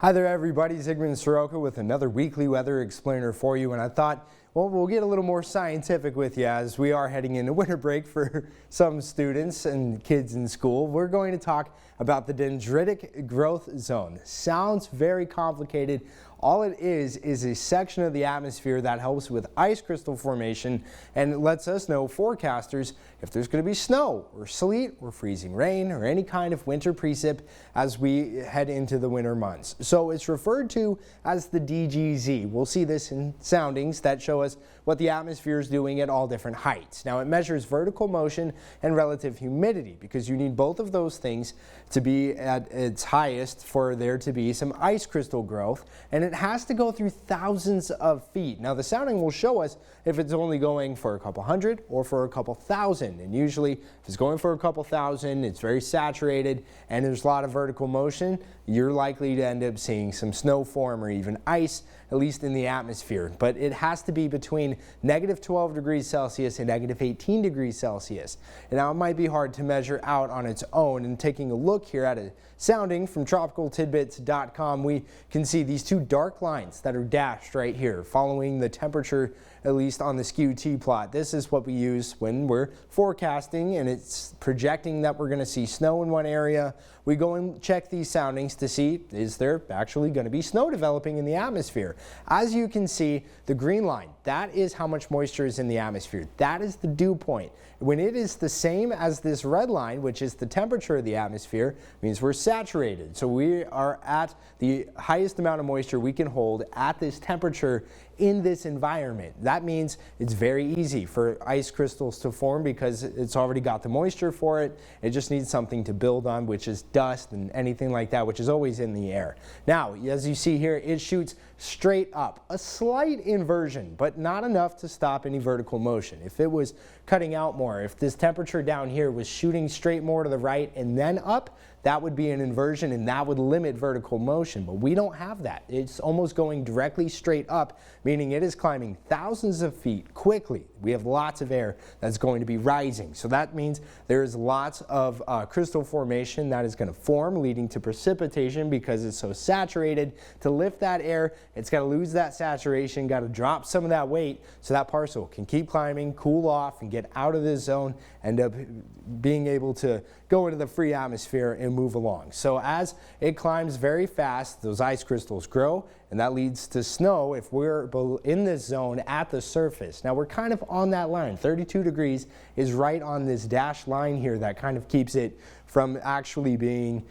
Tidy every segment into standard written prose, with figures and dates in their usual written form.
Hi there everybody, Sigmund Seroka with another weekly weather explainer for you, and I thought, well, we'll get a little more scientific with you as we are heading into winter break for some students and kids in school. We're going to talk about the Dendritic Growth Zone. Sounds very complicated. All it is a section of the atmosphere that helps with ice crystal formation and lets us know, forecasters, if there's going to be snow or sleet or freezing rain or any kind of winter precip as we head into the winter months. So it's referred to as the DGZ. We'll see this in soundings that show us what the atmosphere is doing at all different heights. Now it measures vertical motion and relative humidity because you need both of those things to be at its highest for there to be some ice crystal growth, and it has to go through thousands of feet. Now the sounding will show us if it's only going for a couple hundred or for a couple thousand, and usually if it's going for a couple thousand, it's very saturated and there's a lot of vertical motion, you're likely to end up seeing some snow form or even ice, at least in the atmosphere. But it has to be between -12 degrees Celsius and -18 degrees Celsius. And now it might be hard to measure out on its own, and taking a look here at a sounding from tropicaltidbits.com, we can see these two dark lines that are dashed right here following the temperature, at least on the skew T-plot. This is what we use when we're forecasting and it's projecting that we're going to see snow in one area. We go and check these soundings to see, is there actually going to be snow developing in the atmosphere? As you can see, the green line, that is how much moisture is in the atmosphere. That is the dew point. When it is the same as this red line, which is the temperature of the atmosphere, means we're saturated. So we are at the highest amount of moisture we can hold at this temperature in this environment. That means it's very easy for ice crystals to form because it's already got the moisture for it. It just needs something to build on, which is dust and anything like that, which is always in the air. Now, as you see here, it shoots straight up. A slight inversion, but not enough to stop any vertical motion. If it was cutting out more, if this temperature down here was shooting straight more to the right and then up, that would be an inversion and that would limit vertical motion, but we don't have that. It's almost going directly straight up, meaning it is climbing thousands of feet quickly. We have lots of air that's going to be rising, so that means there's lots of crystal formation that is going to form, leading to precipitation because it's so saturated. To lift that air, it's got to lose that saturation, got to drop some of that weight so that parcel can keep climbing, cool off, and get out of this zone, end up being able to go into the free atmosphere and move along. So as it climbs very fast, those ice crystals grow, and that leads to snow if we're in this zone at the surface. Now we're kind of on that line. 32 degrees is right on this dashed line here that kind of keeps it from actually being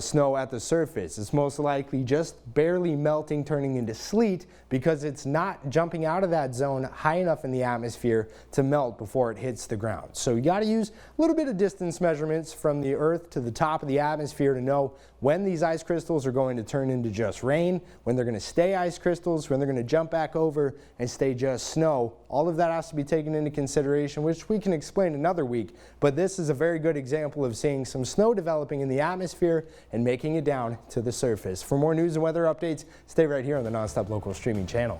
snow at the surface. It's most likely just barely melting, turning into sleet, because it's not jumping out of that zone high enough in the atmosphere to melt before it hits the ground. So you got to use a little bit of distance measurements from the earth to the top of the atmosphere to know when these ice crystals are going to turn into just rain, when they're going to stay ice crystals, when they're going to jump back over and stay just snow. All of that has to be taken into consideration, which we can explain another week, but this is a very good example of seeing some snow developing in the atmosphere and making it down to the surface. For more news and weather updates, stay right here on the Nonstop Local streaming channel.